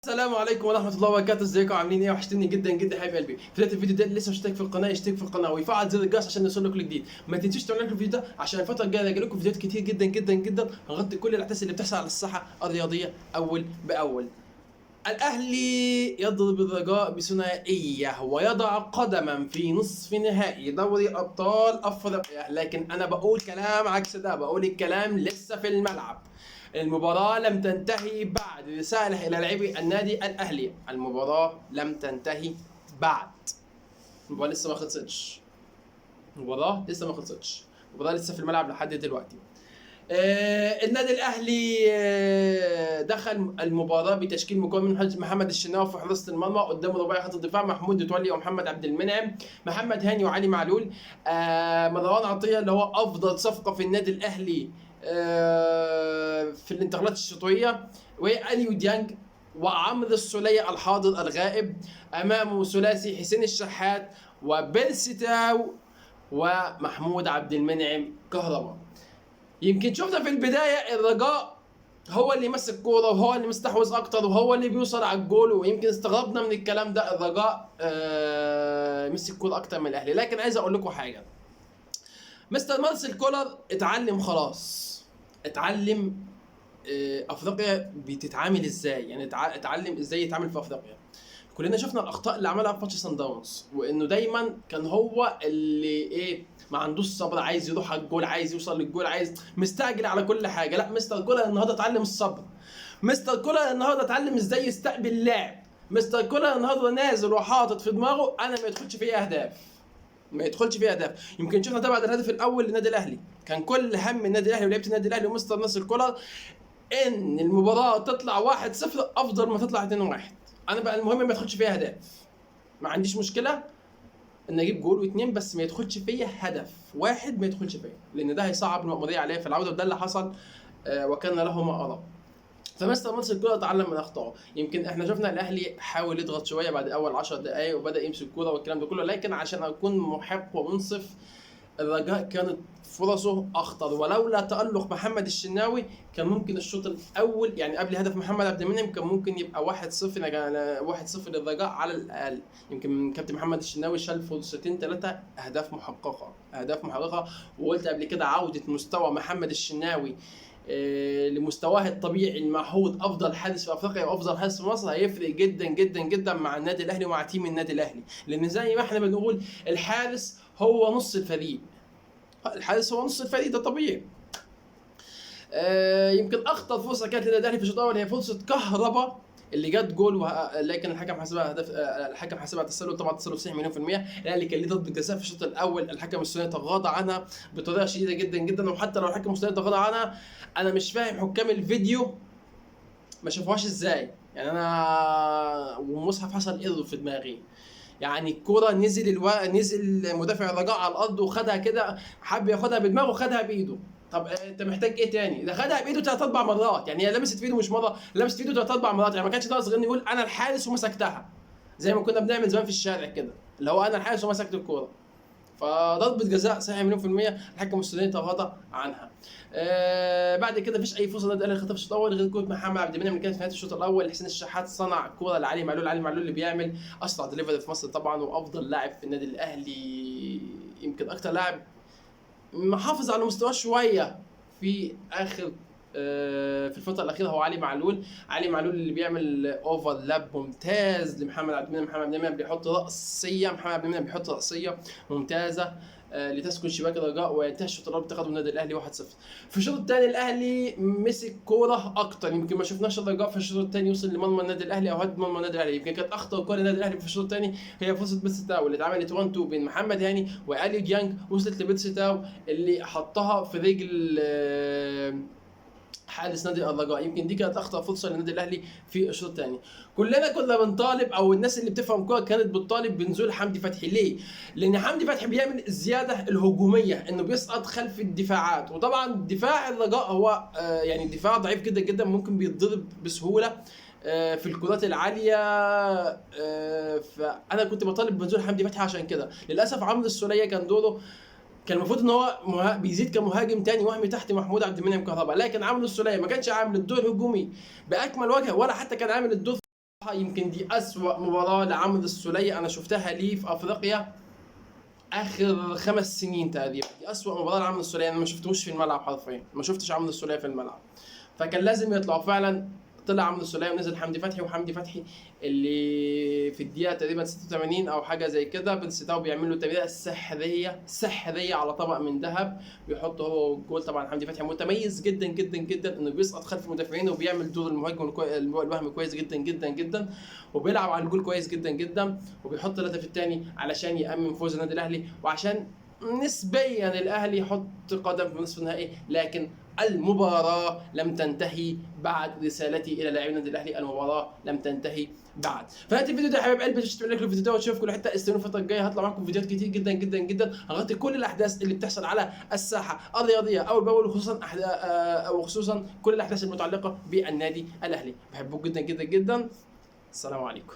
السلام عليكم ورحمة الله وبركاته، ازيكم عاملين ايه؟ وحشتني جدا جدا حبايب قلبي. في بداية الفيديو ده اللي لسه مشترك في القناة يشترك في القناة ويفعل زر الجرس عشان يوصل كل جديد. ما تنسوش تعملوا لايك الفيديو ده عشان الفترة الجاية هيجي لكم فيديوهات كتير جدا جدا جدا هنغطي كل الاحداث اللي بتحصل على الساحة الرياضية أول بأول. الأهلي يضرب الرجاء بثنائية ويضع قدما في نصف نهائي دوري أبطال أفريقيا، لكن أنا بقول كلام عكس ده، بقول الكلام لسه في الملعب. المباراة لم تنتهي بعد. رسالة إلى لاعبي النادي الأهلي، المباراة لم تنتهي بعد. المباراة لسه ما خلصتش. المباراة لسه في الملعب لحد دلوقتي. النادي الاهلي دخل المباراه بتشكيل مكون من محمد الشناوي في حراسه المرمى، قدامه رباعي خط الدفاع محمود متولي ومحمد عبد المنعم، محمد هاني وعلي معلول، مروان عطيه اللي هو افضل صفقه في النادي الاهلي في الانتقالات الشتويه، واليو ديانج وعمرو السولية الحاضر الغائب، امامه ثلاثي حسين الشحات وبيرسيتاو ومحمود عبد المنعم كهربا. يمكن شفنا في البدايه الرجاء هو اللي ماسك كوره وهو اللي مستحوذ اكتر وهو اللي بيوصل على الجول، ويمكن استغربنا من الكلام ده. الرجاء مسك كوره اكتر من الاهلي، لكن عايز اقول لكم حاجه. مستر مارسيل كولر اتعلم خلاص، اتعلم افريقيا بتتعامل ازاي، يعني اتعلم ازاي يتعامل في افريقيا. كلنا شفنا الاخطاء اللي عملها في ماتش سان داونز، وانه دايما كان هو اللي ما عندوش صبر، عايز يروح على الجول، عايز يوصل للجول، عايز مستعجل على كل حاجه. لا، مستر كولر النهارده اتعلم الصبر. مستر كولر النهارده اتعلم ازاي يستقبل اللاعب. مستر كولر النهارده نازل وحاطط في دماغه انا ما يدخلش فيا اهداف، يمكن شفنا ده بعد الهدف الاول للنادي الاهلي. كان كل هم النادي الاهلي ولعيبه النادي الاهلي ومستر ناصر كولر ان المباراه تطلع 1-0 افضل ما تطلع 2-1. انا بقى المهم ما يدخلش فيها هدف، ما عنديش مشكله ان اجيب جول واثنين، بس ما يدخلش فيا هدف واحد، ما يدخلش فيا، لان ده هيصعب المأمورية عليا في العوده، وده اللي حصل وكان له ما ارى. فمستر مارسيل كولر اتعلم من اخطائه. يمكن احنا شفنا الاهلي حاول يضغط شويه بعد اول 10 دقائق وبدا يمسك الكوره والكلام ده كله، لكن عشان اكون محق ومنصف الرجاء كانت فرصه اخطر، ولولا تألق محمد الشناوي كان ممكن الشوط الاول، يعني قبل هدف محمد عبد المنعم، كان ممكن يبقى 1-0 1-0 للرجاء على الاقل. يمكن كابتن محمد الشناوي شال فرصتين ثلاثه اهداف محققه. وقلت قبل كده عوده مستوى محمد الشناوي لمستواه الطبيعي المعهود، افضل حارس في افريقيا وافضل حارس في مصر، هيفرق جدا جدا جدا مع النادي الاهلي ومع تيم النادي الاهلي، لان زي ما احنا بنقول الحارس هو نص الفريق. ده طبيعي. يمكن اخطر فرصه كانت للنادي الاهلي في الشوط الاول هي فرصه كهربا اللي جت جول، لكن الحكم حسبها هدف. الحكم حسبها تسلل، طبعا تسلل صحيح مليون في المية. الاهلي كان ليه ضربه جزاء في الشوط الاول، الحكم السوداني تغاضى عنها بطريقه شديده جدا جدا، وحتى لو الحكم السوداني تغاضى عنها انا مش فاهم حكام الفيديو ما شافوهاش ازاي. يعني انا والمصحف حصل ايرور في دماغي. يعني الكرة نزل مدافع الرجاء على الارض وخدها كده، حب ياخدها بدماغه وخدها بايده. طب انت محتاج ايه تاني؟ ده خدها بايده 3 4 مرات، يعني هي لمست في ايده مش مره، لمست في ايده 3 4 مرات، يعني ما كانش ناقص غير إنه يقول انا الحارس ومسكتها، زي ما كنا بنعمل زمان في الشارع كده، اللي هو انا الحارس ومسكت الكوره. فضربة جزاء صحيح مليون في المية، الحكم السوداني تغاضى عنها. بعد كده مفيش أي فرصة النادي الأهلي خطف الشوط الأول غير كورة محمد عبد المنعم اللي كانت في نهاية الشوط الأول. حسين الشحات صنع كورة لعلي معلول، علي معلول اللي بيعمل أسرع دليفري في مصر طبعا، وأفضل لاعب في النادي الأهلي، يمكن أكتر لاعب محافظ على مستواه شوية في آخر في الفترة الأخيرة هو علي معلول. علي معلول اللي بيعمل اوفرلاب ممتاز لمحمد عبد المنعم، محمد عبد المنعم بيحط رأسية، محمد عبد المنعم بيحط رأسية ممتازة لتسكن شباك الرجاء، وينتهي الشوط الاول بتقدم النادي الاهلي 1-0. في الشوط الثاني الاهلي مسك كوره اكتر، يمكن ما شفناش الرجاء في الشوط الثاني يوصل لمرمى النادي الاهلي او هد مرمى النادي الاهلي. يمكن كانت اخطر كوره للنادي الاهلي في الشوط الثاني هي فرصه بيرسي تاو اللي اتعملت 1-2 بين محمد هاني واليو ديانج، وصلت لبيرسي تاو اللي حطها في رجل حارس نادي الرجاء. يمكن دي كانت اخطر فرصه للنادي الاهلي في الشوط الثاني. كلنا كنا بنطالب، او الناس اللي بتفهم كوره كانت بتطالب بنزول حمدي فتحي. ليه؟ لان حمدي فتحي بيعمل الزياده الهجوميه، انه بيسقط خلف الدفاعات، وطبعا دفاع الرجاء هو يعني دفاع ضعيف جدا جدا، ممكن بيتضرب بسهوله في الكرات العاليه. فانا كنت بطالب بنزول حمدي فتحي عشان كده. للاسف عمرو السوليه كان دوره، كان المفروض ان هو بيزيد كمهاجم تاني وهمي تحت محمود عبد المنعم كهربا، لكن عمرو السوليه ما كانش عامل الدور الهجومي باكمل وجه، ولا حتى كان عامل الدور يمكن دي أسوأ مباراة لعمرو السولية أنا شفتها ليه في أفريقيا آخر 5 سنين تقريبا. دي أسوأ مباراة لعمرو السولية، أنا ما شفتوش في الملعب حرفيا، ما شفتش عمرو السولية في الملعب. فكان لازم يطلعوا فعلا. طلع عمرو السولية ونزل حمدي فتحي، وحمدي فتحي اللي في الدقيقة تقريبا 86 أو حاجة زي كده بنستاو بيعمل له تمريرة سحرية على طبق من ذهب، بيحط هو الجول. طبعا حمدي فتحي متميز جدا جدا جدا انه بيسقط خلف المدافعين وبيعمل دور المهاجم الوهمي كويس جدا جدا جدا، وبيلعب على الجول كويس جدا جدا، وبيحط الهدف الثاني علشان يأمن فوز النادي الأهلي، وعشان نسبيا الاهلي يحط قدم في نصف النهائي. لكن المباراة لم تنتهي بعد. رسالتي الى لاعبي النادي الاهلي، المباراة لم تنتهي بعد. فهات الفيديو ده يا حبايب قلبي، تشترك لك الفيديو ده وتشوف كل حته. استنوا الفتره الجايه هطلع معاكم فيديوهات كتير جدا جدا جدا، هغطي كل الاحداث اللي بتحصل على الساحه الرياضيه اول باول، وخصوصا كل الاحداث المتعلقه بالنادي الاهلي. بحبكم جدا جدا جدا. السلام عليكم.